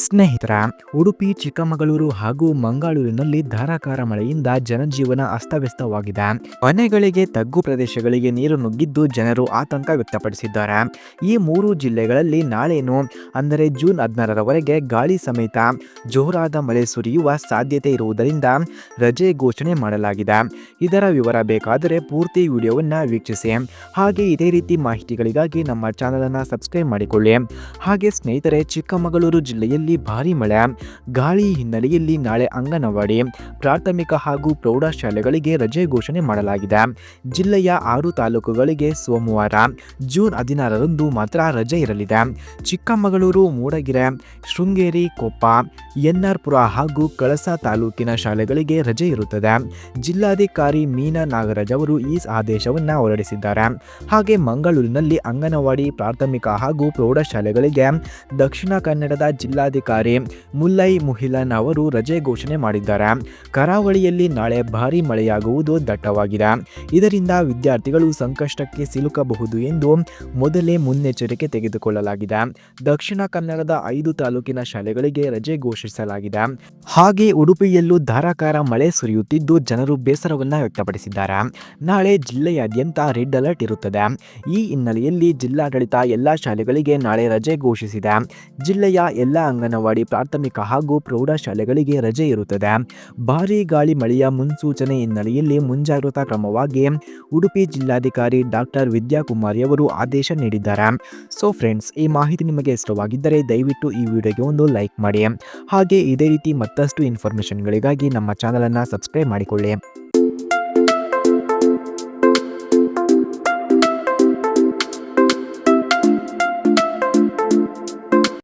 ಸ್ನೇಹಿತರ ಉಡುಪಿ, ಚಿಕ್ಕಮಗಳೂರು ಹಾಗೂ ಮಂಗಳೂರಿನಲ್ಲಿ ಧಾರಾಕಾರ ಮಳೆಯಿಂದ ಜನಜೀವನ ಅಸ್ತವ್ಯಸ್ತವಾಗಿದೆ. ಮನೆಗಳಿಗೆ, ತಗ್ಗು ಪ್ರದೇಶಗಳಿಗೆ ನೀರು ನುಗ್ಗಿದ್ದು ಜನರು ಆತಂಕ ವ್ಯಕ್ತಪಡಿಸಿದ್ದಾರೆ. ಈ ಮೂರು ಜಿಲ್ಲೆಗಳಲ್ಲಿ ನಾಳೆನು ಅಂದರೆ ಜೂನ್ 16ರವರೆಗೆ ಗಾಳಿ ಸಮೇತ ಜೋರಾದ ಮಳೆ ಸುರಿಯುವ ಸಾಧ್ಯತೆ ಇರುವುದರಿಂದ ರಜೆ ಘೋಷಣೆ ಮಾಡಲಾಗಿದೆ. ಇದರ ವಿವರ ಬೇಕಾದರೆ ಪೂರ್ತಿ ವಿಡಿಯೋವನ್ನು ವೀಕ್ಷಿಸಿ. ಹಾಗೆ ಇದೇ ರೀತಿ ಮಾಹಿತಿಗಳಿಗಾಗಿ ನಮ್ಮ ಚಾನಲನ್ನು ಸಬ್ಸ್ಕ್ರೈಬ್ ಮಾಡಿಕೊಳ್ಳಿ. ಹಾಗೆ ಸ್ನೇಹಿತರೆ, ಚಿಕ್ಕಮಗಳೂರು ಜಿಲ್ಲೆಯಲ್ಲಿ ಭಾರೀ ಮಳೆ, ಗಾಳಿ ಹಿನ್ನೆಲೆಯಲ್ಲಿ ನಾಳೆ ಅಂಗನವಾಡಿ, ಪ್ರಾಥಮಿಕ ಹಾಗೂ ಪ್ರೌಢಶಾಲೆಗಳಿಗೆ ರಜೆ ಘೋಷಣೆ ಮಾಡಲಾಗಿದೆ. ಜಿಲ್ಲೆಯ 6 ತಾಲೂಕುಗಳಿಗೆ ಸೋಮವಾರ ಜೂನ್ 16ರಂದು ಮಾತ್ರ ರಜೆ ಇರಲಿದೆ. ಚಿಕ್ಕಮಗಳೂರು, ಮೂಡಗೆರೆ, ಶೃಂಗೇರಿ, ಕೊಪ್ಪ, ಎನ್ಆರ್ಪುರ ಹಾಗೂ ಕಳಸಾ ತಾಲೂಕಿನ ಶಾಲೆಗಳಿಗೆ ರಜೆ ಇರುತ್ತದೆ. ಜಿಲ್ಲಾಧಿಕಾರಿ ಮೀನಾ ನಾಗರಾಜ್ ಅವರು ಈ ಆದೇಶವನ್ನು ಹೊರಡಿಸಿದ್ದಾರೆ. ಹಾಗೆ ಮಂಗಳೂರಿನಲ್ಲಿ ಅಂಗನವಾಡಿ, ಪ್ರಾಥಮಿಕ ಹಾಗೂ ಪ್ರೌಢಶಾಲೆಗಳಿಗೆ ದಕ್ಷಿಣ ಕನ್ನಡದ ಜಿಲ್ಲಾಧಿಕಾರಿ ಮುಲ್ಲೈ ಮುಹಿಲನ್ ಅವರು ರಜೆ ಘೋಷಣೆ ಮಾಡಿದ್ದಾರೆ. ಕರಾವಳಿಯಲ್ಲಿ ನಾಳೆ ಭಾರೀ ಮಳೆಯಾಗುವುದು ದಟ್ಟವಾಗಿದೆ. ಇದರಿಂದ ವಿದ್ಯಾರ್ಥಿಗಳು ಸಂಕಷ್ಟಕ್ಕೆ ಸಿಲುಕಬಹುದು ಎಂದು ಮೊದಲೇ ಮುನ್ನೆಚ್ಚರಿಕೆ ತೆಗೆದುಕೊಳ್ಳಲಾಗಿದೆ. ದಕ್ಷಿಣ ಕನ್ನಡದ 5 ತಾಲೂಕಿನ ಶಾಲೆಗಳಿಗೆ ರಜೆ ಘೋಷಿಸಲಾಗಿದೆ. ಹಾಗೆ ಉಡುಪಿಯಲ್ಲೂ ಧಾರಾಕಾರ ಮಳೆ ಸುರಿಯುತ್ತಿದ್ದು ಜನರು ಬೇಸರವನ್ನು ವ್ಯಕ್ತಪಡಿಸಿದ್ದಾರೆ. ನಾಳೆ ಜಿಲ್ಲೆಯಾದ್ಯಂತ ರೆಡ್ ಅಲರ್ಟ್ ಇರುತ್ತದೆ. ಈ ಹಿನ್ನೆಲೆಯಲ್ಲಿ ಜಿಲ್ಲಾಡಳಿತ ಎಲ್ಲ ಶಾಲೆಗಳಿಗೆ ನಾಳೆ ರಜೆ ಘೋಷಿಸಿದೆ. ಜಿಲ್ಲೆಯ ಎಲ್ಲ ಅಂಗನವಾಡಿ, ಪ್ರಾಥಮಿಕ ಹಾಗೂ ಪ್ರೌಢಶಾಲೆಗಳಿಗೆ ರಜೆ ಇರುತ್ತದೆ. ಭಾರೀ ಗಾಳಿ ಮಳೆಯ ಮುನ್ಸೂಚನೆ ಹಿನ್ನೆಲೆಯಲ್ಲಿ ಮುಂಜಾಗ್ರತಾ ಕ್ರಮವಾಗಿ ಉಡುಪಿ ಜಿಲ್ಲಾಧಿಕಾರಿ ಡಾಕ್ಟರ್ ವಿದ್ಯಾಕುಮಾರಿ ಅವರು ಆದೇಶ ನೀಡಿದ್ದಾರೆ. ಸೊ ಫ್ರೆಂಡ್ಸ್, ಈ ಮಾಹಿತಿ ನಿಮಗೆ ಇಷ್ಟವಾಗಿದ್ದರೆ ದಯವಿಟ್ಟು ಈ ವಿಡಿಯೋಗೆ ಒಂದು ಲೈಕ್ ಮಾಡಿ. ಹಾಗೆ ಇದೇ ರೀತಿ ಮತ್ತಷ್ಟು ಇನ್ಫಾರ್ಮೇಷನ್ಗಳಿಗಾಗಿ ನಮ್ಮ ಚಾನಲನ್ನು ಸಬ್ಸ್ಕ್ರೈಬ್ ಮಾಡಿಕೊಳ್ಳಿ.